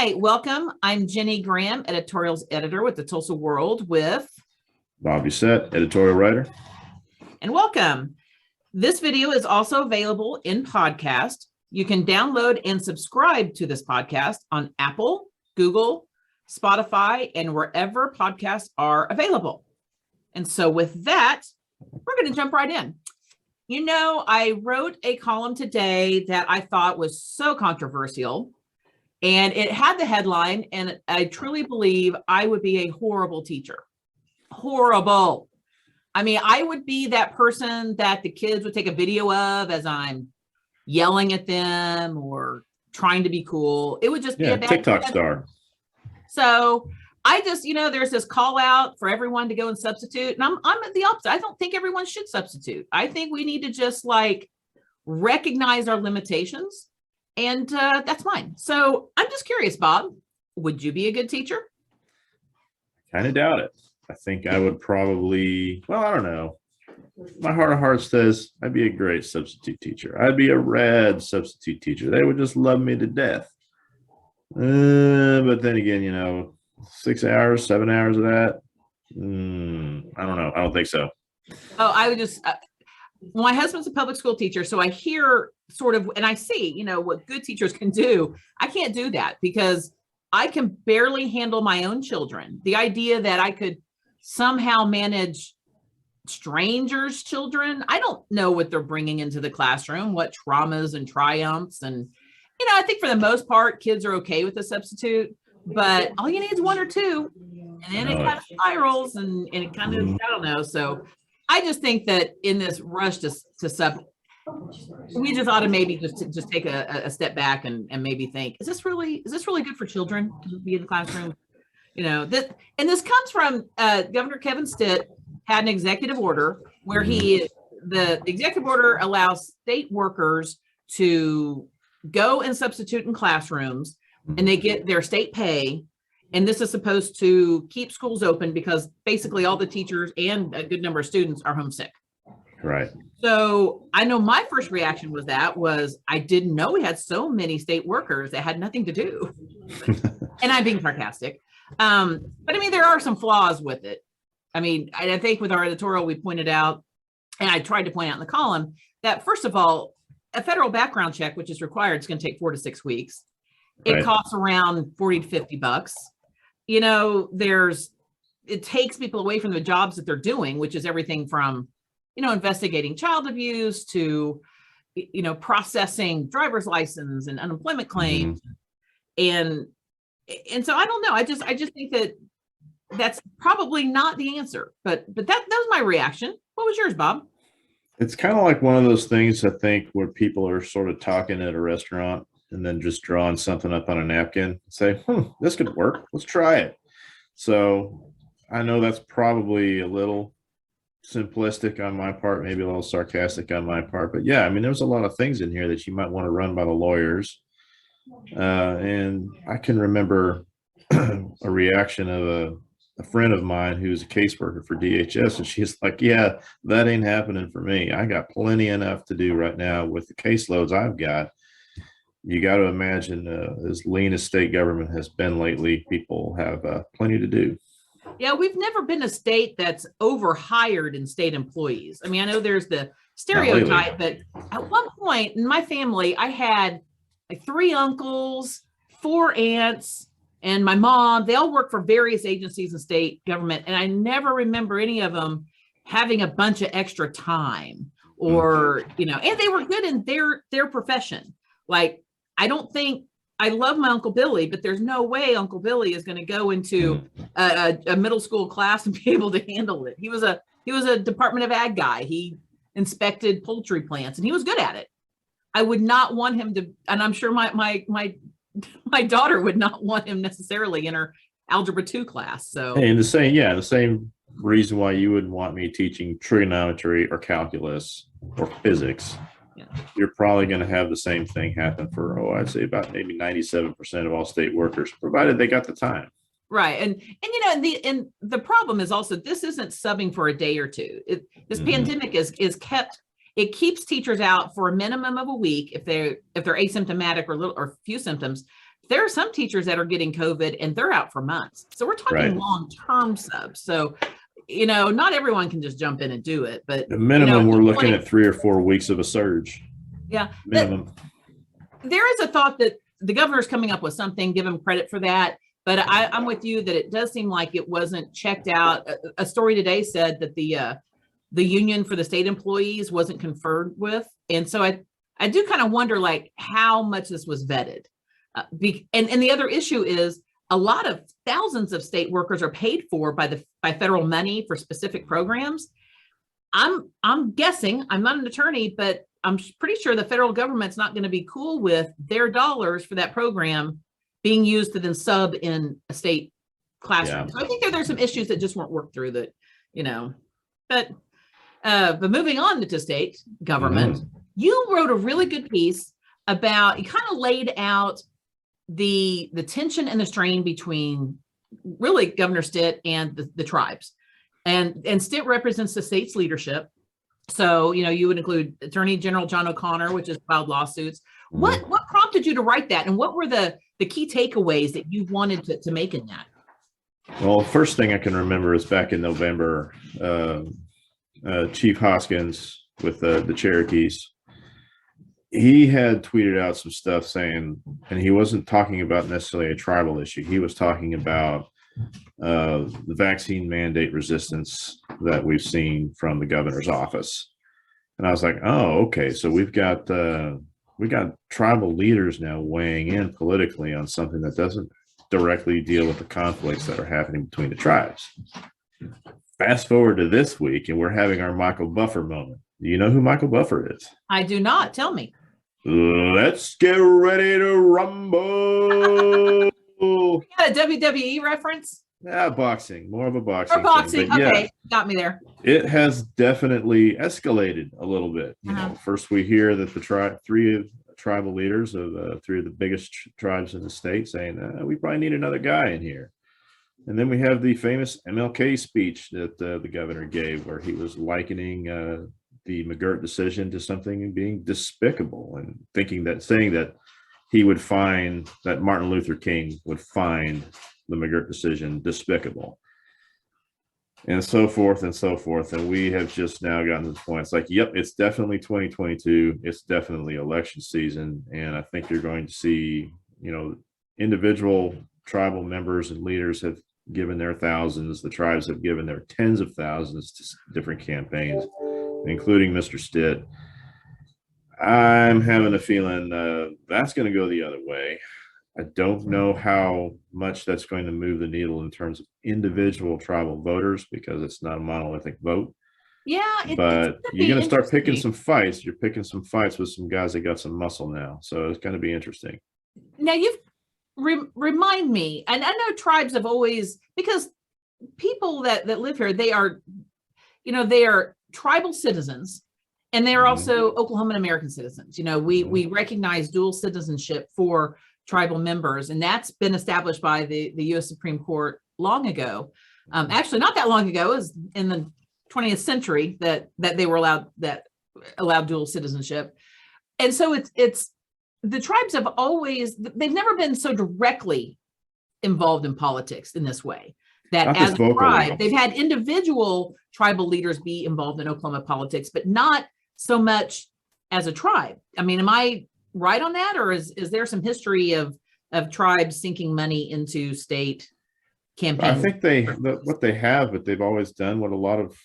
Hi, welcome. I'm Ginnie Graham, editorials editor with the Tulsa World with Doucette, editorial writer. And welcome. This video is also available in podcast. You can download and subscribe to this podcast on Apple, Google, Spotify, and wherever podcasts are available. And so with that, we're going to jump right in. You know, I wrote a column today that I thought was so controversial, and it had the headline, and I truly believe I would be a horrible teacher. Horrible. I mean, I would be that person that the kids would take a video of as I'm yelling at them or trying to be cool. It would just be a bad TikTok star. So I just, there's this call out for everyone to go and substitute. And I'm at the opposite. I don't think everyone should substitute. I think we need to just recognize our limitations. And that's mine. So I'm just curious, Bob, would you be a good teacher? Kind of doubt it. I think I would probably, I don't know. My heart of hearts says I'd be a great substitute teacher. I'd be a rad substitute teacher. They would just love me to death. But then again, 6 hours, 7 hours of that. I don't know. I don't think so. Oh, I would just, my husband's a public school teacher. So I hear sort of, and I see, what good teachers can do. I can't do that because I can barely handle my own children. The idea that I could somehow manage strangers' children, I don't know what they're bringing into the classroom, what traumas and triumphs. And, I think for the most part, kids are okay with a substitute, but all you need is one or two. And then it kind of spirals and it kind of, I don't know. So I just think that in this rush to sub, we just ought to maybe just take a step back and maybe think, is this really good for children to be in the classroom? This comes from Governor Kevin Stitt had an executive order where the executive order allows state workers to go and substitute in classrooms and they get their state pay. And this is supposed to keep schools open because basically all the teachers and a good number of students are homesick. Right. So I know my first reaction was I didn't know we had so many state workers that had nothing to do. And I'm being sarcastic. But I mean, there are some flaws with it. I mean, I think with our editorial, we pointed out, and I tried to point out in the column, that first of all, a federal background check, which is required, is going to take 4 to 6 weeks. It costs around $40 to $50. It takes people away from the jobs that they're doing, which is everything from, investigating child abuse to, processing driver's license and unemployment claims. And so I don't know. I just think that that's probably not the answer, but that was my reaction. What was yours, Bob? It's kind of like one of those things, I think, where people are sort of talking at a restaurant and then just drawing something up on a napkin and say, this could work. Let's try it. So I know that's probably a little simplistic on my part, maybe a little sarcastic on my part, but yeah, I mean, there's a lot of things in here that you might want to run by the lawyers. And I can remember a reaction of a friend of mine who's a caseworker for DHS, and she's like, yeah, that ain't happening for me. I got plenty enough to do right now with the caseloads I've got. You got to imagine as lean as state government has been lately, people have plenty to do. Yeah, we've never been a state that's overhired in state employees. I mean, I know there's the stereotype, but at one point in my family, I had 3 uncles, 4 aunts, and my mom. They all work for various agencies of state government, and I never remember any of them having a bunch of extra time or, and they were good in their profession. I don't think, I love my Uncle Billy, but there's no way Uncle Billy is going to go into a middle school class and be able to handle it. He was a Department of Ag guy. He inspected poultry plants and he was good at it. I would not want him to, and I'm sure my daughter would not want him necessarily in her algebra 2 class. So, and the same reason why you wouldn't want me teaching trigonometry or calculus or physics. Yeah. You're probably going to have the same thing happen for, I'd say about maybe 97% of all state workers, provided they got the time. Right. And the problem is also, this isn't subbing for a day or two. This pandemic it keeps teachers out for a minimum of a week if they're asymptomatic or few symptoms, there are some teachers that are getting COVID and they're out for months. So we're talking Right. long-term subs. So, not everyone can just jump in and do it, but The minimum, we're looking at 3 or 4 weeks of a surge. Yeah. Minimum. There is a thought that the governor's coming up with something, give him credit for that. But I'm with you that it does seem like it wasn't checked out. A story today said that the union for the state employees wasn't conferred with. And so I do kind of wonder like how much this was vetted. And the other issue is a lot of thousands of state workers are paid for by federal money for specific programs. I'm guessing, I'm not an attorney, but I'm pretty sure the federal government's not going to be cool with their dollars for that program being used to then sub in a state classroom. Yeah. So I think there's some issues that just weren't worked through that, but moving on to state government, you wrote a really good piece about, you kind of laid out the tension and the strain between really Governor Stitt and the tribes. And Stitt represents the state's leadership. So, you would include Attorney General John O'Connor, which has filed lawsuits. What prompted you to write that? And what were the key takeaways that you wanted to make in that? Well, first thing I can remember is back in November, Chief Hoskins with the Cherokees, he had tweeted out some stuff saying, and he wasn't talking about necessarily a tribal issue. He was talking about the vaccine mandate resistance that we've seen from the governor's office. And I was like, oh, okay. So we got tribal leaders now weighing in politically on something that doesn't directly deal with the conflicts that are happening between the tribes. Fast forward to this week, and we're having our Michael Buffer moment. Do you know who Michael Buffer is? I do not. Tell me. Let's get ready to rumble. You got a WWE reference? Yeah, boxing, more of a boxing. Or boxing. Thing. Okay, yeah, got me there. it has definitely escalated a little bit. First we hear that the three tribal leaders of 3 of the biggest tribes in the state saying we probably need another guy in here. And then we have the famous MLK speech that the governor gave, where he was likening the McGirt decision to something being despicable, and saying that he would find that Martin Luther King would find the McGirt decision despicable, and so forth and so forth. And we have just now gotten to the point. It's like, yep, it's definitely 2022. It's definitely election season. And I think you're going to see, individual tribal members and leaders have given their thousands. The tribes have given their tens of thousands to different campaigns, including Mr. Stitt. I'm having a feeling that's going to go the other way. I don't know how much that's going to move the needle in terms of individual tribal voters, because it's not a monolithic vote. Yeah, but you're going to start picking some fights. You're picking some fights with some guys that got some muscle now. So it's going to be interesting. Now you've remind me, and I know tribes have always, because people that live here, they are tribal citizens, and they are also Oklahoman American citizens. We recognize dual citizenship for tribal members, and that's been established by the U.S. Supreme Court long ago. Actually, not that long ago, is in the 20th century that they were allowed dual citizenship. And so it's the tribes have always, they've never been so directly involved in politics in this way. That as a tribe, they've had individual tribal leaders be involved in Oklahoma politics, but not so much as a tribe. I mean, am I right on that, or is there some history of tribes sinking money into state campaigns? I think what they have, but they've always done what a lot of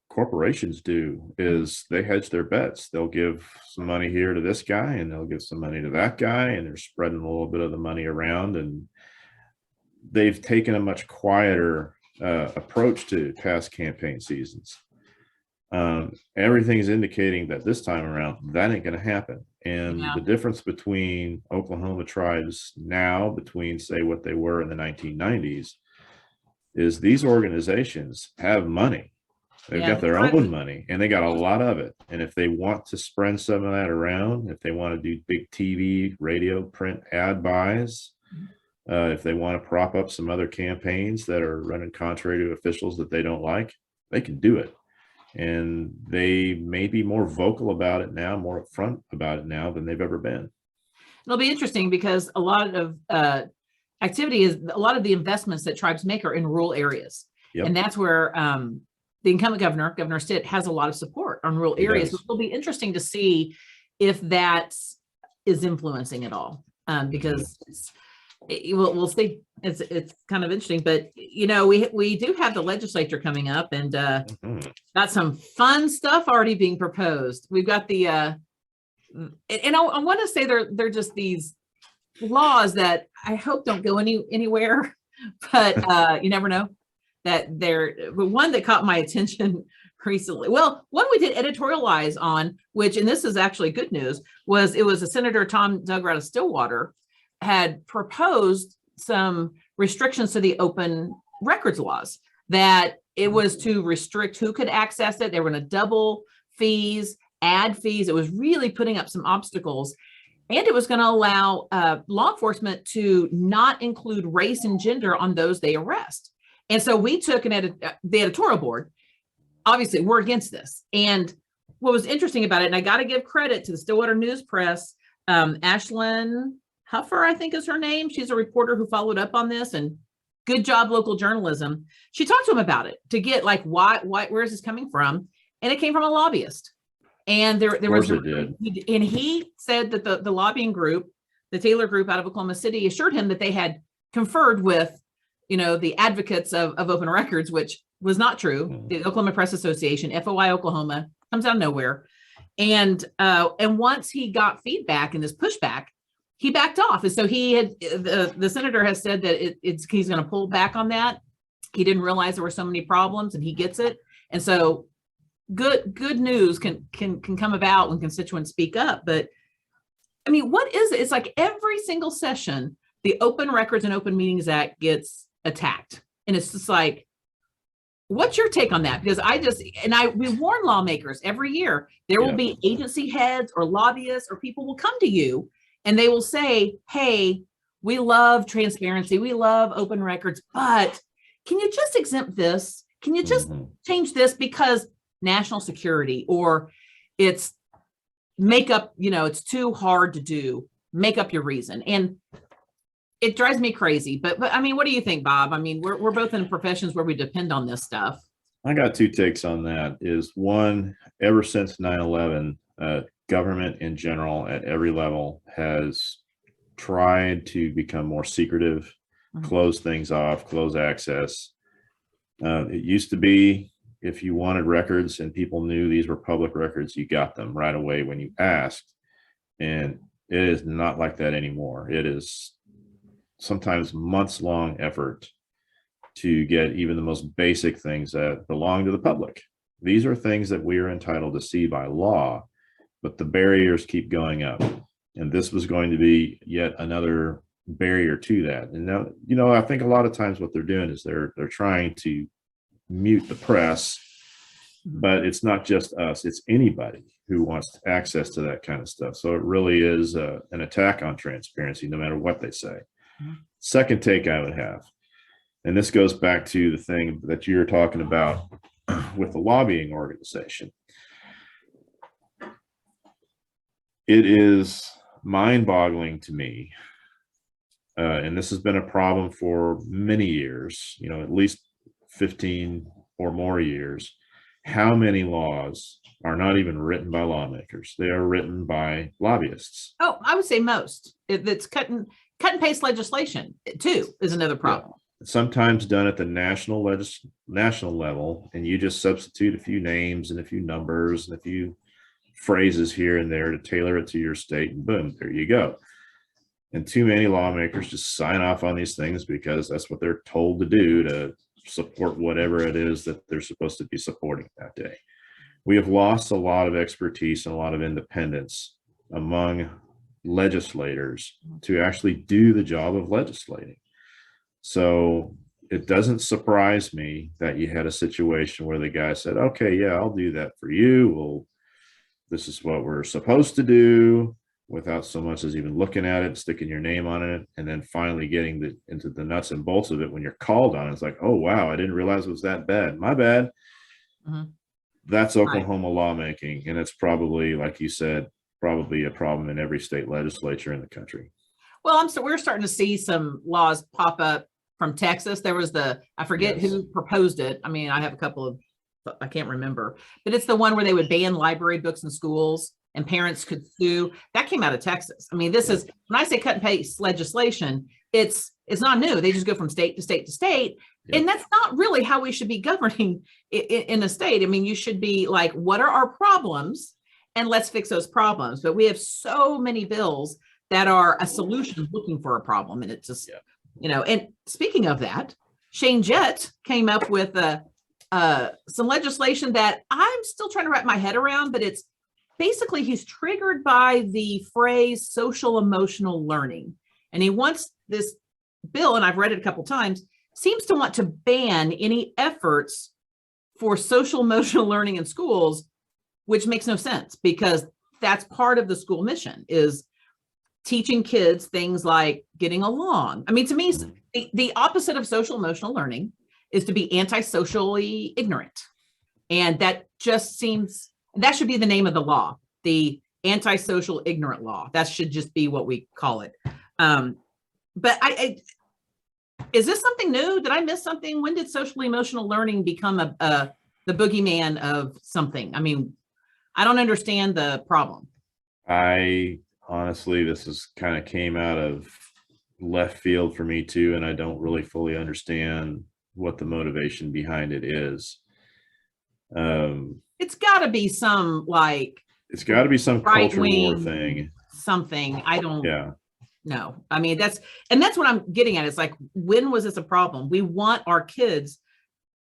corporations do, is they hedge their bets. They'll give some money here to this guy, and they'll give some money to that guy, and they're spreading a little bit of the money around. And they've taken a much quieter approach to past campaign seasons. Everything is indicating that this time around, that ain't going to happen. And the difference between Oklahoma tribes now, between, say, what they were in the 1990s, is these organizations have money. They've got their own money, and they got a lot of it. And if they want to spread some of that around, if they want to do big TV, radio, print ad buys, if they want to prop up some other campaigns that are running contrary to officials that they don't like, they can do it. And they may be more vocal about it now, more upfront about it now than they've ever been. It'll be interesting because a lot of activity is a lot of the investments that tribes make are in rural areas. Yep. And that's where the incumbent governor, Governor Stitt, has a lot of support on rural areas. does. It'll be interesting to see if that is influencing at all, because we'll see. It's kind of interesting, but you know, we do have the legislature coming up, and got some fun stuff already being proposed. We've got the and I want to say they're just these laws that I hope don't go anywhere, but you never know. That but one that caught my attention recently. Well, one we did editorialize on, which, and this is actually good news, was a Senator Tom Duggar out of Stillwater had proposed some restrictions to the open records laws, that it was to restrict who could access it. They were going to double fees, add fees. It was really putting up some obstacles. And it was going to allow law enforcement to not include race and gender on those they arrest. And so we took the editorial board. Obviously, we're against this. And what was interesting about it, and I got to give credit to the Stillwater News Press, Ashlyn Huffer, I think is her name. She's a reporter who followed up on this, and good job, local journalism. She talked to him about it to get like, why, where is this coming from? And it came from a lobbyist. And there was, and he said that the lobbying group, the Taylor Group out of Oklahoma City, assured him that they had conferred with, you know, the advocates of open records, which was not true. The Oklahoma Press Association, FOI Oklahoma, comes out of nowhere. And once he got feedback and this pushback, he backed off. And so he had, the senator has said that he's going to pull back on that. He didn't realize there were so many problems, and he gets it. And so good news can come about when constituents speak up. But I mean, what is it? It's like every single session, the Open Records and Open Meetings Act gets attacked. And it's just like, what's your take on that? Because we warn lawmakers every year, there will be agency heads or lobbyists or people will come to you and they will say, hey, we love transparency. We love open records, but can you just exempt this? Can you just change this because national security, or it's make up, you know, it's too hard to do, make up your reason. And it drives me crazy. But I mean, what do you think, Bob? I mean, we're both in professions where we depend on this stuff. I got two takes on that. Is one, ever since 9/11, government in general at every level has tried to become more secretive, close things off, close access. It used to be, if you wanted records and people knew these were public records, you got them right away when you asked. And it is not like that anymore. It is sometimes months-long effort to get even the most basic things that belong to the public. These are things that we are entitled to see by law, but the barriers keep going up. And this was going to be yet another barrier to that. And now, you know, I think a lot of times what they're doing is they're trying to mute the press, but it's not just us, it's anybody who wants access to that kind of stuff. So it really is an attack on transparency, no matter what they say. Second take I would have, and this goes back to the thing that you're talking about with the lobbying organization. It is mind-boggling to me, and this has been a problem for many years, you know, at least 15 or more years, how many laws are not even written by lawmakers. They are written by lobbyists. Oh, I would say most. It's cut and paste legislation too is another problem. Yeah. Sometimes done at the national level, and you just substitute a few names and a few numbers and a few phrases here and there to tailor it to your state, and boom, there you go. And too many lawmakers just sign off on these things because that's what they're told to do to support whatever it is that they're supposed to be supporting that day. We have lost a lot of expertise and a lot of independence among legislators to actually do the job of legislating. So it doesn't surprise me that you had a situation where the guy said, okay, yeah, I'll do that for you. Well, this is what we're supposed to do, without so much as even looking at it, sticking your name on it, and then finally getting into the nuts and bolts of it when you're called on. It's like, oh, wow, I didn't realize it was that bad. My bad. That's Oklahoma lawmaking. And it's probably, like you said, probably a problem in every state legislature in the country. Well, we're starting to see some laws pop up from Texas. There was I forget Yes. who proposed it. I mean, I have a couple of, I can't remember, but it's the one where they would ban library books in schools and parents could sue. That came out of Texas. I mean, this is, when I say cut and paste legislation, it's not new. They just go from state to state to state. Yep. And that's not really how we should be governing in a state. I mean, you should be like, what are our problems? And let's fix those problems. But we have so many bills that are a solution looking for a problem. And it's just, and speaking of that, Shane Jett came up with some legislation that I'm still trying to wrap my head around, but it's basically he's triggered by the phrase social emotional learning. And he wants this bill, and I've read it a couple times, seems to want to ban any efforts for social emotional learning in schools, which makes no sense because that's part of the school mission is teaching kids things like getting along. I mean, to me, the opposite of social emotional learning is to be antisocially ignorant. And that just seems, that should be the name of the law, the antisocial ignorant law. That should just be what we call it. But is this something new? Did I miss something? When did social emotional learning become the boogeyman of something? I mean, I don't understand the problem. Honestly, this is kind of came out of left field for me too, and I don't really fully understand what the motivation behind it is. It's got to be some it's got to be some culture war right-wing thing. Something. I don't. Yeah. No, I mean, that's what I'm getting at. It's like, when was this a problem? We want our kids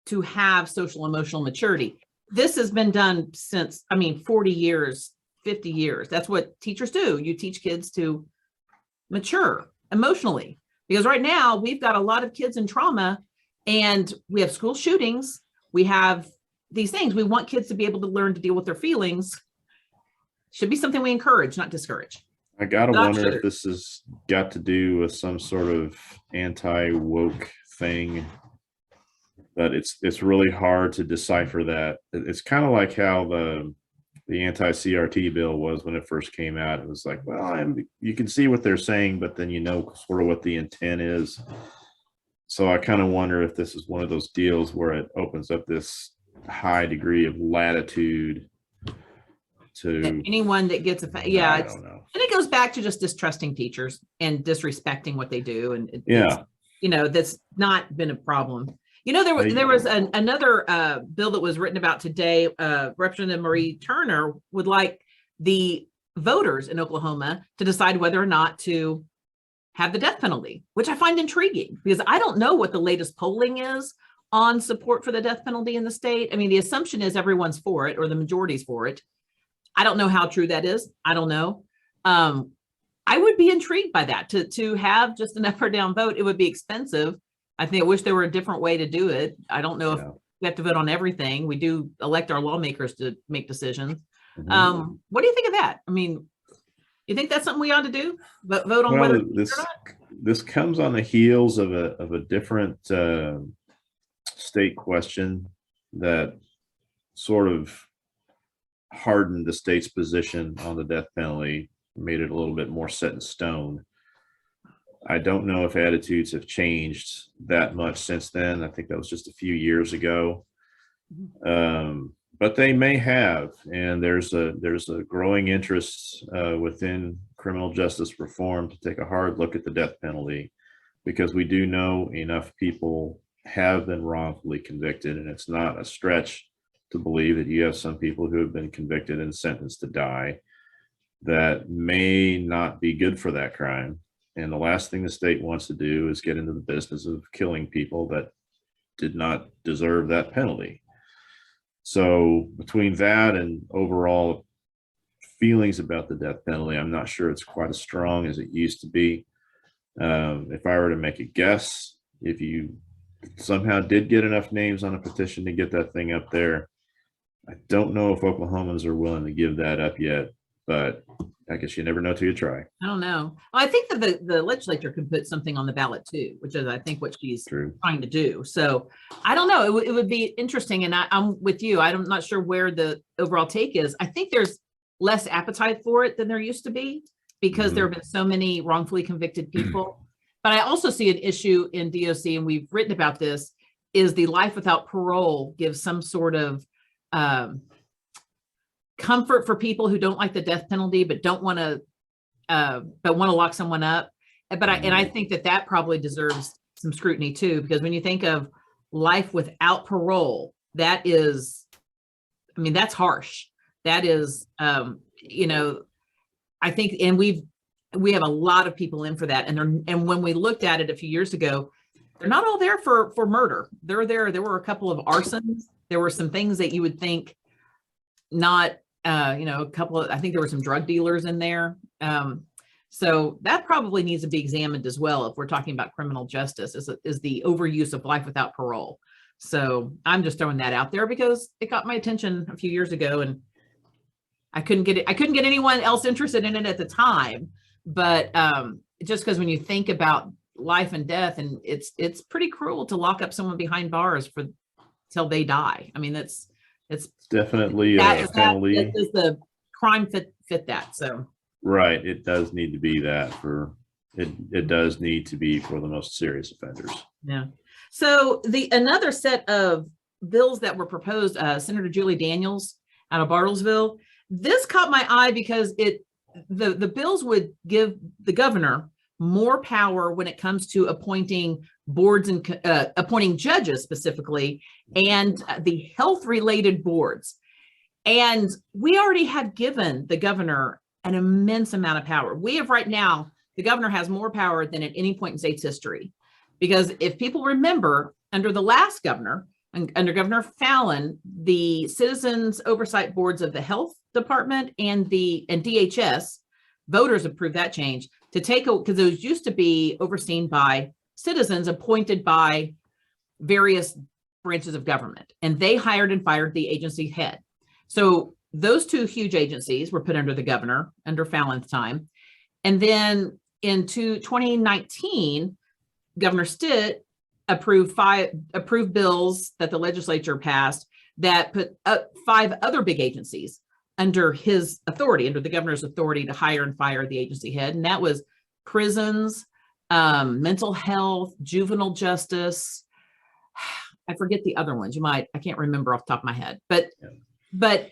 to have social emotional maturity. This has been done since, 40 years, 50 years. That's what teachers do. You teach kids to mature emotionally, because right now we've got a lot of kids in trauma and we have school shootings. We have these things. We want kids to be able to learn to deal with their feelings. Should be something we encourage, not discourage. I gotta wonder if this has got to do with some sort of anti-woke thing, but it's really hard to decipher that. It's kind of like how the anti-CRT bill was when it first came out. It was like, well, you can see what they're saying, but then sort of what the intent is. So I kind of wonder if this is one of those deals where it opens up this high degree of latitude to anyone that gets I don't know. And it goes back to just distrusting teachers and disrespecting what they do. And that's not been a problem. There was another bill that was written about today. Representative Marie Turner would like the voters in Oklahoma to decide whether or not to have the death penalty, which I find intriguing because I don't know what the latest polling is on support for the death penalty in the state. I mean, the assumption is everyone's for it or the majority's for it. I don't know how true that is. I don't know. I would be intrigued by that to have just an up or down vote. It would be expensive. I wish there were a different way to do it. I don't know if we have to vote on everything. We do elect our lawmakers to make decisions. Mm-hmm. What do you think of that? I mean, you think that's something we ought to do? Vote on whether this comes on the heels of a different state question that sort of hardened the state's position on the death penalty, made it a little bit more set in stone. I don't know if attitudes have changed that much since then. I think that was just a few years ago. But they may have, and there's a growing interest within criminal justice reform to take a hard look at the death penalty, because we do know enough people have been wrongfully convicted, and it's not a stretch to believe that you have some people who have been convicted and sentenced to die that may not be good for that crime. And the last thing the state wants to do is get into the business of killing people that did not deserve that penalty. So between that and overall feelings about the death penalty, I'm not sure it's quite as strong as it used to be. If I were to make a guess, if you somehow did get enough names on a petition to get that thing up there, I don't know if Oklahomans are willing to give that up yet, but I guess you never know till you try. I don't know. Well, I think that the legislature could put something on the ballot too, which is, I think, what she's trying to do. So I don't know. It would be interesting. And I'm with you. I'm not sure where the overall take is. I think there's less appetite for it than there used to be, because there have been so many wrongfully convicted people. But I also see an issue in DOC, and we've written about this, is the life without parole gives some sort of comfort for people who don't like the death penalty, but want to lock someone up. But I think that probably deserves some scrutiny too, because when you think of life without parole, that is, I mean, that's harsh. That is, you know, I think, and we have a lot of people in for that. And when we looked at it a few years ago, they're not all there for murder. They're there. There were a couple of arsons. There were some things that you would think not, you know, I think there were some drug dealers in there. So that probably needs to be examined as well if we're talking about criminal justice, is the overuse of life without parole. So I'm just throwing that out there because it got my attention a few years ago, and I couldn't get anyone else interested in it at the time. But just because when you think about life and death, and it's pretty cruel to lock up someone behind bars till they die. I mean, it's definitely a penalty. Does the crime fit that? So right, it does need to be that it does need to be for the most serious offenders. Yeah. So another set of bills that were proposed, Senator Julie Daniels out of Bartlesville, this caught my eye because the bills would give the governor more power when it comes to appointing boards and appointing judges specifically, and the health related boards. And we already have given the governor an immense amount of power. We have right now, the governor has more power than at any point in state's history. Because if people remember, under the last governor, under Governor Fallon, the citizens oversight boards of the health department and DHS, voters approved that change to take, because those used to be overseen by citizens appointed by various branches of government, and they hired and fired the agency head. So those two huge agencies were put under the governor under Fallon's time. And then in 2019, Governor Stitt approved bills that the legislature passed that put up 5 other big agencies under his authority, under the governor's authority to hire and fire the agency head. And that was prisons, mental health, juvenile justice. I forget the other ones. I can't remember off the top of my head, but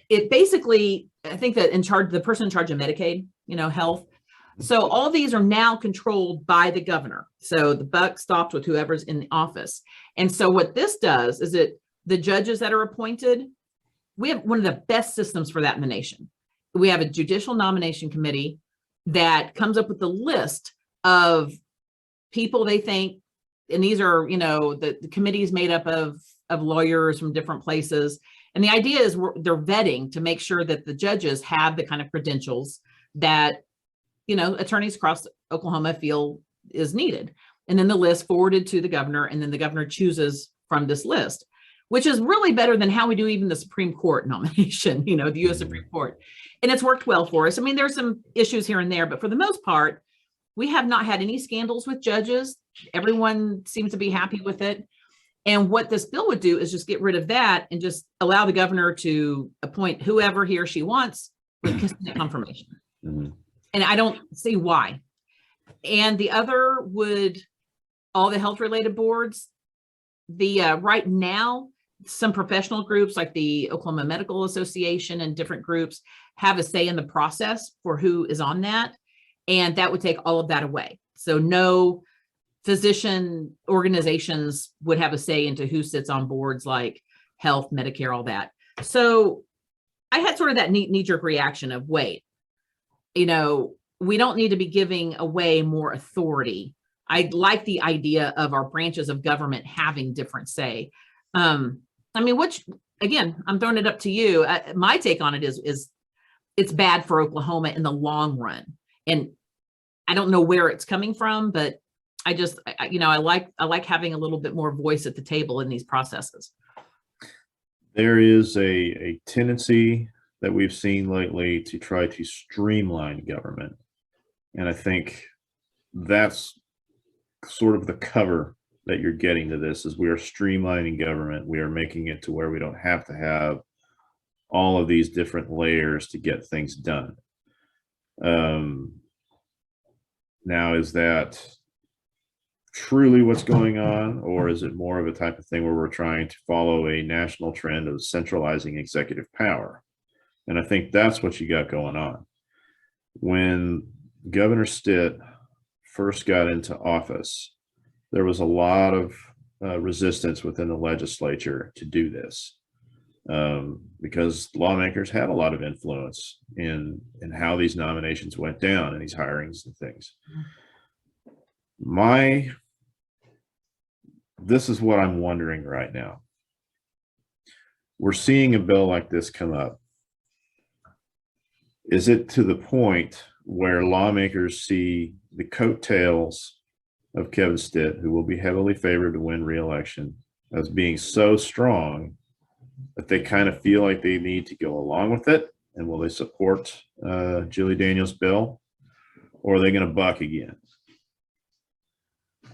it basically, I think that the person in charge of Medicaid, health. So all these are now controlled by the governor. So the buck stops with whoever's in the office. And so what this does is the judges that are appointed, we have one of the best systems for that in the nation. We have a judicial nomination committee that comes up with the list of people they think, and these are, the committee is made up of lawyers from different places. And the idea is they're vetting to make sure that the judges have the kind of credentials that, attorneys across Oklahoma feel is needed. And then the list forwarded to the governor, and then the governor chooses from this list, which is really better than how we do even the Supreme Court nomination, the U.S. Supreme Court. And it's worked well for us. I mean, there's some issues here and there, but for the most part, we have not had any scandals with judges. Everyone seems to be happy with it. And what this bill would do is just get rid of that and just allow the governor to appoint whoever he or she wants with consent confirmation. Mm-hmm. And I don't see why. And the other all the health related boards, right now, some professional groups like the Oklahoma Medical Association and different groups have a say in the process for who is on that. And that would take all of that away. So no physician organizations would have a say into who sits on boards like health, Medicare, all that. So I had sort of that knee-jerk reaction of, wait, we don't need to be giving away more authority. I like the idea of our branches of government having different say. Which, again, I'm throwing it up to you. My take on it is it's bad for Oklahoma in the long run. And I don't know where it's coming from, but I like having a little bit more voice at the table in these processes. There is a tendency that we've seen lately to try to streamline government. And I think that's sort of the cover that you're getting to this, is we are streamlining government. We are making it to where we don't have to have all of these different layers to get things done. Now, is that truly what's going on, or is it more of a type of thing where we're trying to follow a national trend of centralizing executive power? And I think that's what you got going on. When Governor Stitt first got into office, there was a lot of resistance within the legislature to do this, because lawmakers had a lot of influence in how these nominations went down and these hirings and things. This is what I'm wondering right now. We're seeing a bill like this come up. Is it to the point where lawmakers see the coattails of Kevin Stitt, who will be heavily favored to win re-election, as being so strong that they kind of feel like they need to go along with it? And will they support Julie Daniels' bill, or are they going to buck again?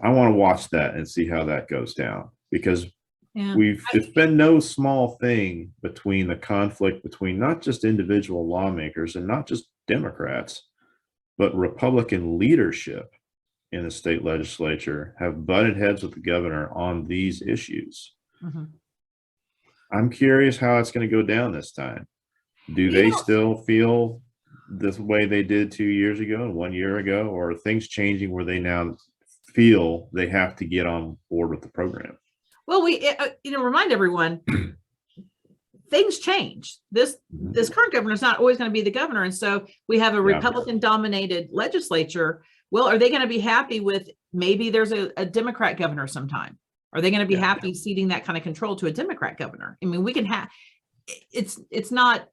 I want to watch that and see how that goes down, because it's been no small thing between the conflict between not just individual lawmakers and not just Democrats, but Republican leadership in the state legislature have butted heads with the governor on these issues. Mm-hmm. I'm curious how it's going to go down this time. Do they still feel this way they did 2 years ago and 1 year ago, or are things changing where they now feel they have to get on board with the program? Well, we remind everyone, things change. This current governor is not always going to be the governor, and so we have a Republican-dominated legislature. Well, are they going to be happy with maybe there's a Democrat governor sometime? Are they going to be happy ceding that kind of control to a Democrat governor? I mean, we can have. It's not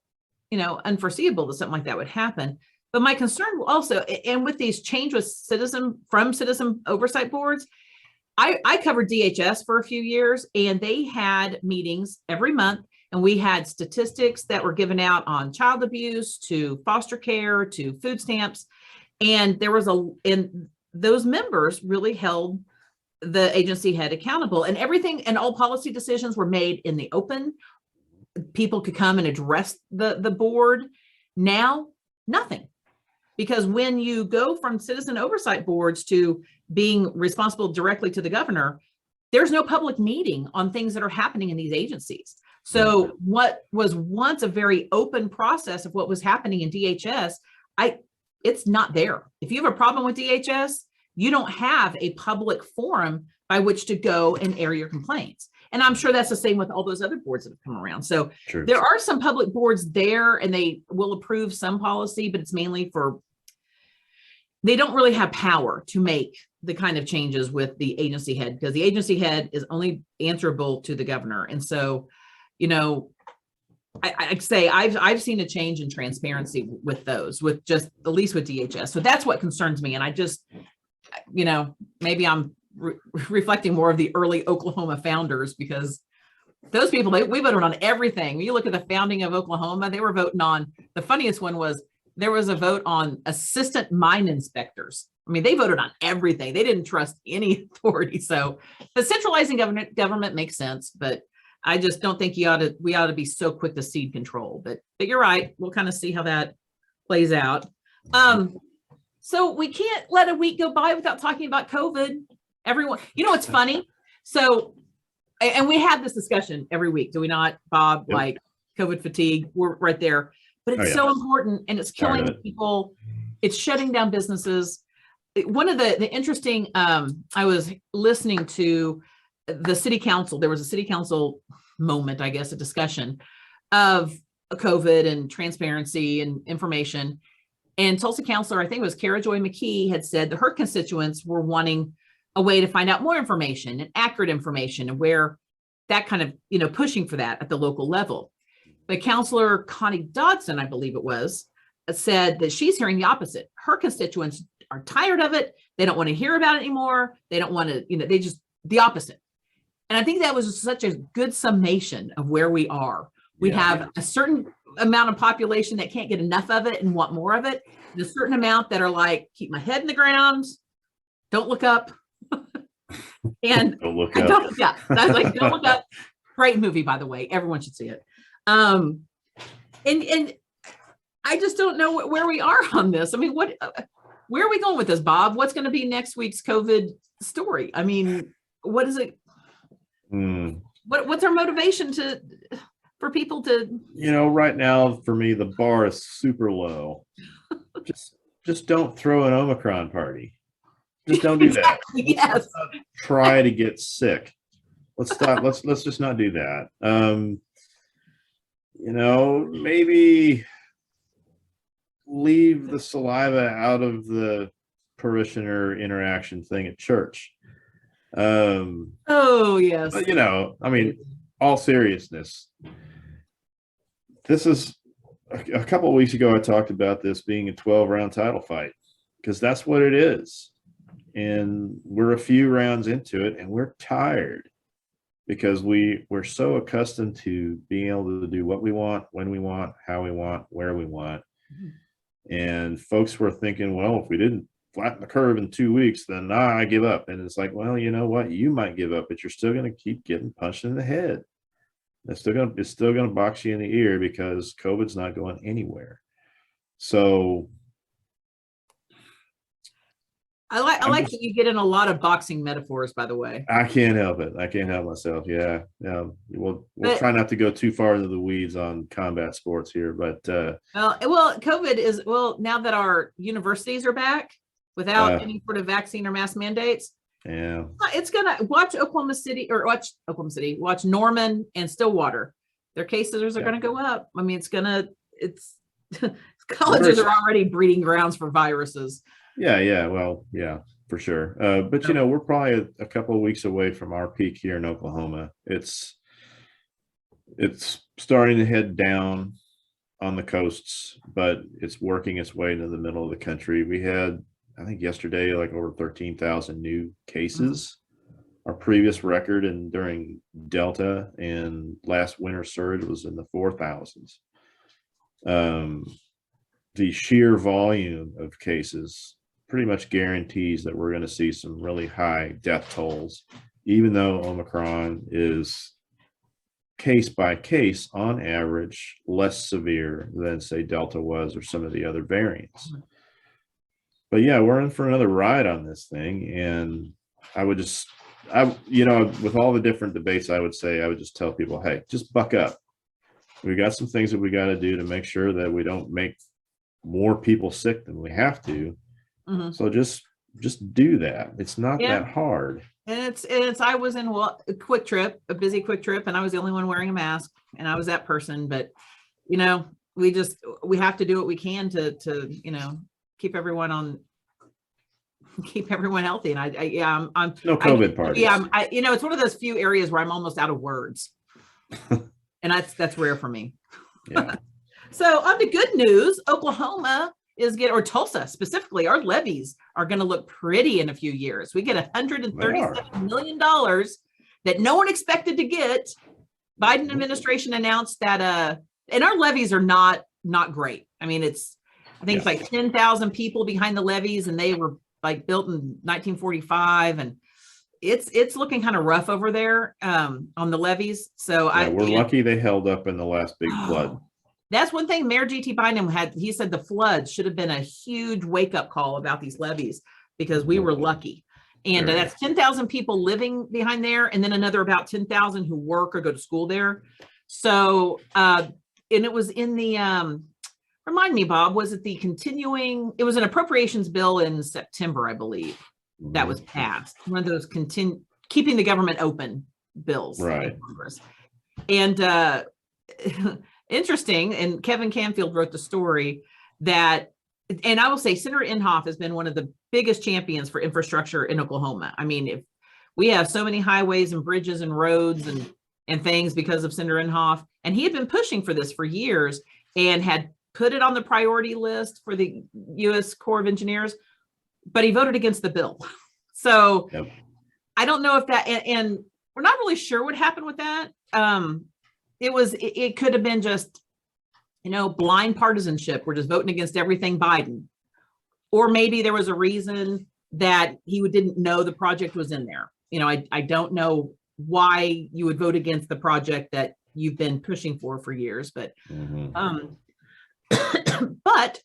unforeseeable that something like that would happen. But my concern also, and with these changes citizen oversight boards, I covered DHS for a few years, and they had meetings every month, and we had statistics that were given out on child abuse, to foster care, to food stamps. And those members really held the agency head accountable, and everything and all policy decisions were made in the open. People could come and address the board. Now, nothing. Because when you go from citizen oversight boards to being responsible directly to the governor, there's no public meeting on things that are happening in these agencies. So what was once a very open process of what was happening in DHS, it's not there. If you have a problem with DHS, you don't have a public forum by which to go and air your complaints. And I'm sure that's the same with all those other boards that have come around. So there are some public boards there, and they will approve some policy, but it's mainly they don't really have power to make the kind of changes with the agency head, because the agency head is only answerable to the governor. And so, I'd say I've seen a change in transparency with those, with just at least with DHS. So that's what concerns me. And I just, maybe I'm reflecting more of the early Oklahoma founders, because those people, we voted on everything. When you look at the founding of Oklahoma, they were voting on, the funniest one was there was a vote on assistant mine inspectors. I mean, they voted on everything. They didn't trust any authority. So the centralizing government makes sense, but I just don't think we ought to be so quick to cede control. But you're right. We'll kind of see how that plays out. So we can't let a week go by without talking about COVID. Everyone, it's funny. So, and we have this discussion every week, do we not, Bob? Yep. Like COVID fatigue, we're right there. But it's so important, and it's killing people. It's shutting down businesses. One of the interesting, I was listening to the city council. There was a city council moment, I guess, a discussion of COVID and transparency and information. And Tulsa councilor, I think it was Kara Joy McKee, had said that her constituents were wanting a way to find out more information and accurate information, and where that kind of, pushing for that at the local level. But Councilor Connie Dodson, I believe it was, said that she's hearing the opposite. Her constituents are tired of it. They don't want to hear about it anymore. They don't want to, they just, the opposite. And I think that was such a good summation of where we are. We have a certain amount of population that can't get enough of it and want more of it. And a certain amount that are like, keep my head in the ground, don't look up. And don't look up. That's like, don't look up. Great movie, by the way. Everyone should see it. And I just don't know where we are on this. I mean, where are we going with this, Bob? What's going to be next week's COVID story? I mean, what is it? What's our motivation for people to? Right now for me, the bar is super low. just don't throw an Omicron party. Just don't do that. Yes. Let's not try to get sick. Let's stop. Let's just not do that. Maybe leave the saliva out of the parishioner interaction thing at church. Oh yes. But I mean, all seriousness, this is a couple of weeks ago. I talked about this being a 12-round title fight, because that's what it is. And we're a few rounds into it, and we're tired because we're so accustomed to being able to do what we want, when we want, how we want, where we want. And folks were thinking, well, if we didn't flatten the curve in 2 weeks, then I give up. And it's like, well, you know what? You might give up, but you're still going to keep getting punched in the head. It's still going to box you in the ear, because COVID's not going anywhere. So I like that you get in a lot of boxing metaphors, by the way. I can't help it. I can't help myself. Yeah. We'll try not to go too far into the weeds on combat sports here, but well, COVID is, now that our universities are back without any sort of vaccine or mask mandates, it's gonna watch Norman and Stillwater. Their cases are gonna go up. I mean, colleges are already breeding grounds for viruses. Yeah. Well, yeah, for sure. But we're probably a couple of weeks away from our peak here in Oklahoma. It's starting to head down on the coasts, but it's working its way into the middle of the country. We had, I think yesterday, like over 13,000 new cases. Our previous record during Delta and last winter surge was in the 4,000s. The sheer volume of cases pretty much guarantees that we're going to see some really high death tolls, even though Omicron is case by case, on average, less severe than, say, Delta was, or some of the other variants. But yeah, we're in for another ride on this thing. And with all the different debates, I would just tell people, hey, just buck up. We got some things that we got to do to make sure that we don't make more people sick than we have to. So just do that. It's not that hard. And I was in a busy Quick Trip, and I was the only one wearing a mask, and I was that person. But we have to do what we can to keep everyone healthy. And I'm no COVID parties. Yeah, it's one of those few areas where I'm almost out of words, and that's rare for me. Yeah. So on to good news, Oklahoma or Tulsa specifically, our levies are going to look pretty in a few years. We get $137 million that no one expected to get. Biden administration announced that, and our levies are not great. I mean, it's like 10,000 people behind the levees, and they were like built in 1945, and it's looking kind of rough over there on the levees. So we're lucky they held up in the last big flood. That's one thing Mayor G.T. Bynum he said the floods should have been a huge wake-up call about these levees, because we were lucky. And that's 10,000 people living behind there, and then another about 10,000 who work or go to school there. So, and it was in the, remind me, Bob, was it it was an appropriations bill in September, I believe, that was passed. One of those keeping the government open bills. Right. And interesting, and Kevin Canfield wrote the story and I will say Senator Inhofe has been one of the biggest champions for infrastructure in Oklahoma. I mean, if we have so many highways and bridges and roads and things because of Senator Inhofe, and he had been pushing for this for years and had put it on the priority list for the U.S. Corps of Engineers, but he voted against the bill. So I don't know if that, and we're not really sure what happened with that. It could have been just, blind partisanship. We're just voting against everything Biden. Or maybe there was a reason that he didn't know the project was in there. I don't know why you would vote against the project that you've been pushing for years. But Mhm. but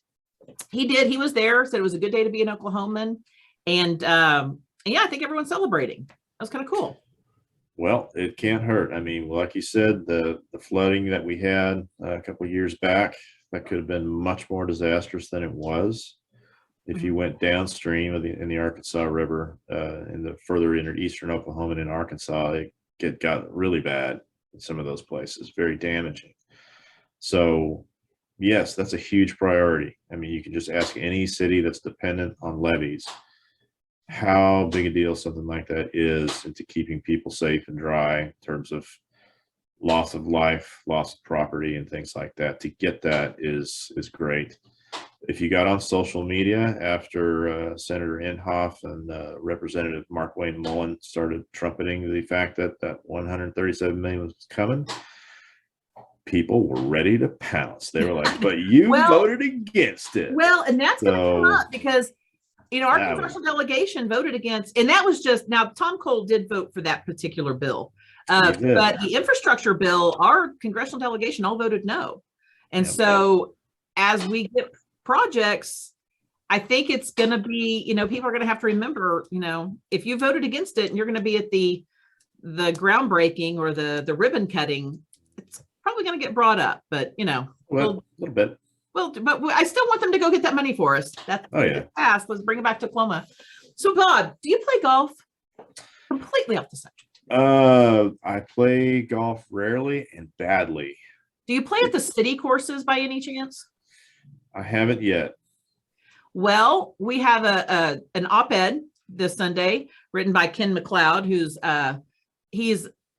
he was there, said it was a good day to be an Oklahoman. And yeah, I think everyone's celebrating. That was kind of cool. Well, it can't hurt. I mean, like you said, the flooding that we had a couple of years back, that could have been much more disastrous than it was. If you went downstream of in the Arkansas River, in the further eastern Oklahoma and in Arkansas, it got really bad in some of those places, very damaging. So yes, that's a huge priority. I mean, you can just ask any city that's dependent on levees how big a deal something like that is into keeping people safe and dry in terms of loss of life, loss of property, and things like that. To get that is great. If you got on social media after Senator Inhofe and Representative Mark Wayne Mullen started trumpeting the fact that that 137 million was coming, people were ready to pounce. They were like, "But you voted against it." Well, and that's going to come up because our congressional delegation voted against, and that was just now. Tom Cole did vote for that particular bill, but the infrastructure bill, our congressional delegation all voted no, and so as we get projects, I think it's going to be, people are going to have to remember, if you voted against it and you're going to be at the groundbreaking or the ribbon cutting, it's probably going to get brought up. But a little bit. Well, but I still want them to go get that money for us. That's fast. Let's bring it back to Oklahoma. So, Bob, do you play golf? Completely off the subject. I play golf rarely and badly. Do you play at the city courses by any chance? I haven't yet. Well, we have an op-ed this Sunday written by Ken McLeod, who's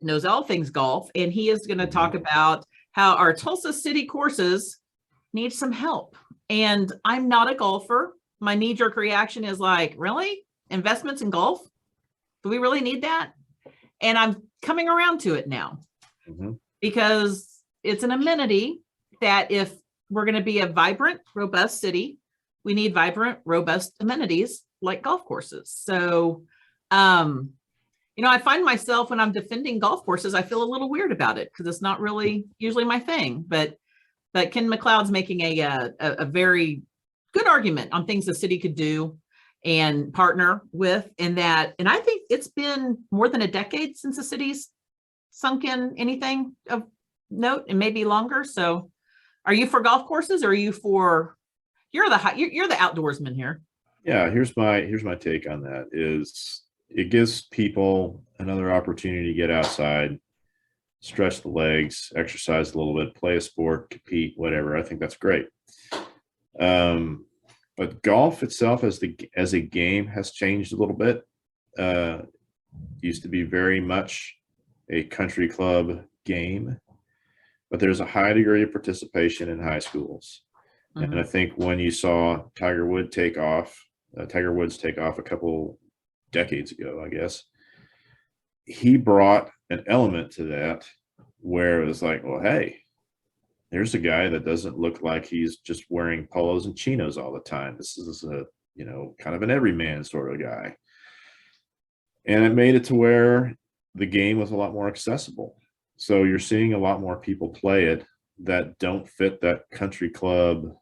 knows all things golf, and he is going to talk about how our Tulsa city courses need some help. And I'm not a golfer. My knee-jerk reaction is like, really? Investments in golf? Do we really need that? And I'm coming around to it now because it's an amenity that if we're going to be a vibrant, robust city, we need vibrant, robust amenities like golf courses. So, I find myself when I'm defending golf courses, I feel a little weird about it because it's not really usually my thing. But Ken McLeod's making a very good argument on things the city could do and partner with in that. And I think it's been more than a decade since the city's sunk in anything of note, and maybe longer. So are you for golf courses, or are you for, you're the outdoorsman here? Yeah, here's my take on that is it gives people another opportunity to get outside, stretch the legs, exercise a little bit, play a sport, compete, whatever. I think that's great. But golf itself as a game has changed a little bit. Used to be very much a country club game, but there's a high degree of participation in high schools. And I think when you saw Tiger Woods take off a couple decades ago, I guess, he brought an element to that where it was like, well, hey, there's a guy that doesn't look like he's just wearing polos and chinos all the time. This is a, kind of an everyman sort of guy. And it made it to where the game was a lot more accessible. So you're seeing a lot more people play it that don't fit that country club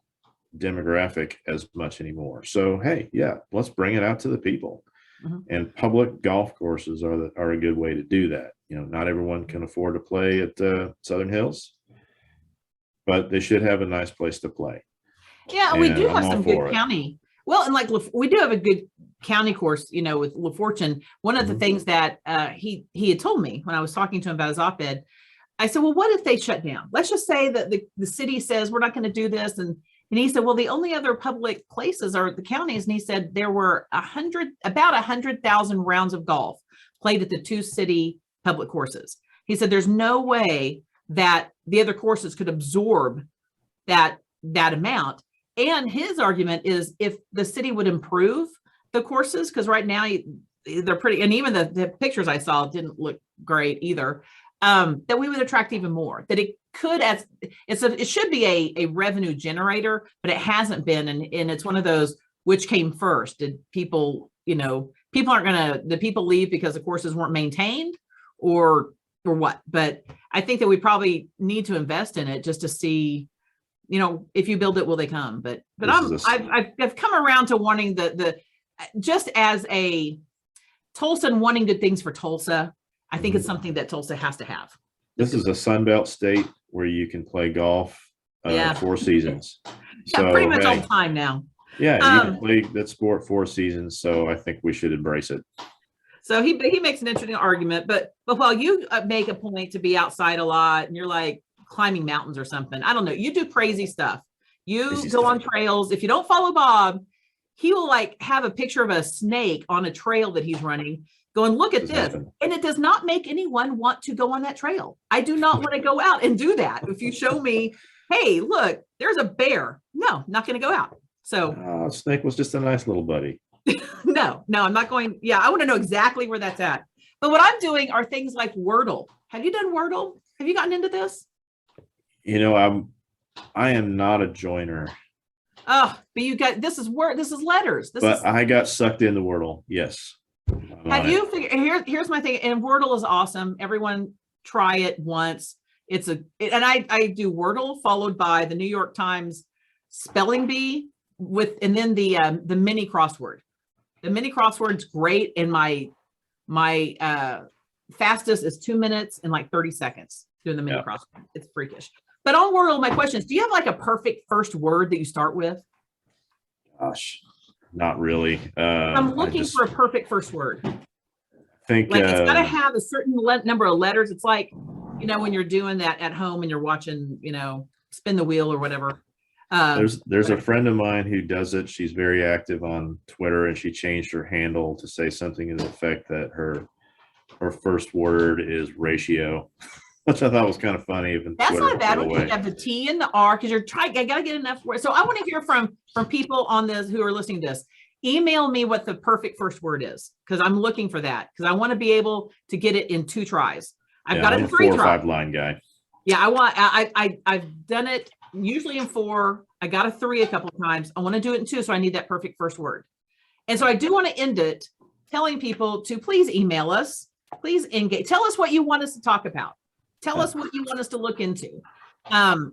demographic as much anymore. So, hey, yeah, let's bring it out to the people. And public golf courses are a good way to do that. Not everyone can afford to play at Southern Hills, but they should have a nice place to play. Yeah, and we do have some good county. Well, and like we do have a good county course, with LaFortune. One of the things that he had told me when I was talking to him about his op-ed, I said, well, what if they shut down? Let's just say that the city says we're not going to do this, and he said, well, the only other public places are the counties. And he said there were about 100,000 rounds of golf played at the two city public courses. He said there's no way that the other courses could absorb that amount. And his argument is if the city would improve the courses, because right now they're pretty, and even the pictures I saw didn't look great either, that we would attract even more, that it could, it should be a revenue generator, but it hasn't been. And it's one of those, which came first? Did people, people aren't going to, the people leave because the courses weren't maintained, or or what, but I think that we probably need to invest in it just to see, if you build it, will they come? But I've come around to wanting the just as a Tulsa and wanting good things for Tulsa. I think it's something that Tulsa has to have. This is a Sunbelt state where you can play golf 4 seasons. So pretty much all the time now. Yeah, you can play that sport 4 seasons. So I think we should embrace it. So he makes an interesting argument, but while you make a point to be outside a lot and you're like climbing mountains or something, I don't know, you do crazy stuff. You go on trails. If you don't follow Bob, he will like have a picture of a snake on a trail that he's running, going, look at this. And it does not make anyone want to go on that trail. I do not want to go out and do that. If you show me, hey, look, there's a bear. No, not going to go out. So snake was just a nice little buddy. No, I'm not going. Yeah, I want to know exactly where that's at. But what I'm doing are things like Wordle. Have you done Wordle? Have you gotten into this? I am not a joiner. Oh, but you got, this is letters. I got sucked into Wordle. Yes. Have you figured, here's my thing. And Wordle is awesome. Everyone try it once. And I do Wordle followed by the New York Times spelling bee and then the mini crossword. The mini crossword's great. And my fastest is 2 minutes and like 30 seconds doing the mini crossword. It's freakish. But on Wordle, my question is, do you have like a perfect first word that you start with? Gosh, not really. I'm looking for a perfect first word. I think like it's got to have a certain number of letters. It's like, when you're doing that at home and you're watching, spin the wheel or whatever. There's a friend of mine who does it. She's very active on Twitter, and she changed her handle to say something to the effect that her first word is ratio. Which I thought was kind of funny. Even that's Twitter not bad when you have the T and the R, because you're trying. I gotta get enough words. So I want to hear from people on this who are listening to this. Email me what the perfect first word is, because I'm looking for that, because I want to be able to get it in 2 tries. I've got it in 3 tries. 4 or 5 line guy. Yeah, I've done it usually in 4. I got a 3 a couple of times. I want to do it in 2, so I need that perfect first word. And so I do want to end it telling people to please email us. Please engage. Tell us what you want us to talk about. Tell us what you want us to look into. Our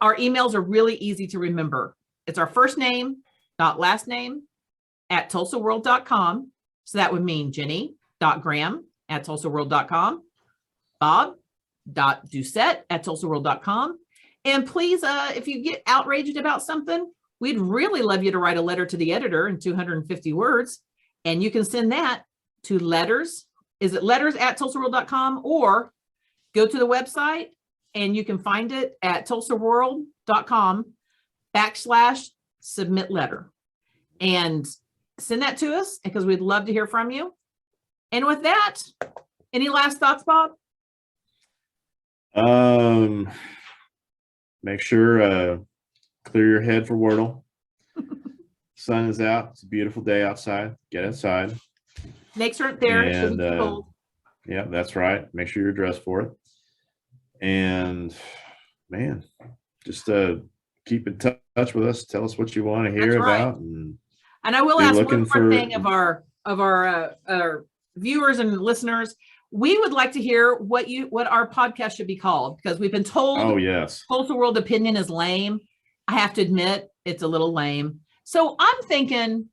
emails are really easy to remember. It's our first name, last name @tulsaworld.com. So that would mean Ginnie.graham@tulsaworld.com, Bob.Doucette@tulsaworld.com. And please, if you get outraged about something, we'd really love you to write a letter to the editor in 250 words. And you can send that to letters@tulsaworld.com, or go to the website and you can find it at tulsaworld.com/submit letter, and send that to us, because we'd love to hear from you. And with that, any last thoughts, Bob? Make sure clear your head for Wordle. Sun is out. It's a beautiful day outside. Get outside. Snakes aren't there. And yeah, that's right. Make sure you're dressed for it. And man, just keep in touch with us. Tell us what you want to hear about. And I will ask one more thing of our viewers and listeners. We would like to hear what our podcast should be called, because we've been told, oh yes, Tulsa World Opinion is lame. I have to admit, it's a little lame. So I'm thinking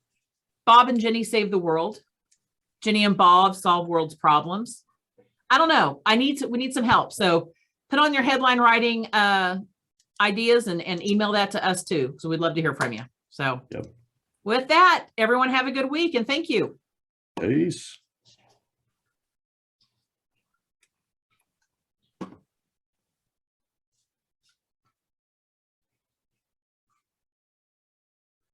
Bob and Ginnie save the world. Ginnie and Bob solve world's problems. I don't know. We need some help. So put on your headline writing ideas and email that to us too. So we'd love to hear from you. So with that, everyone have a good week, and thank you. Peace.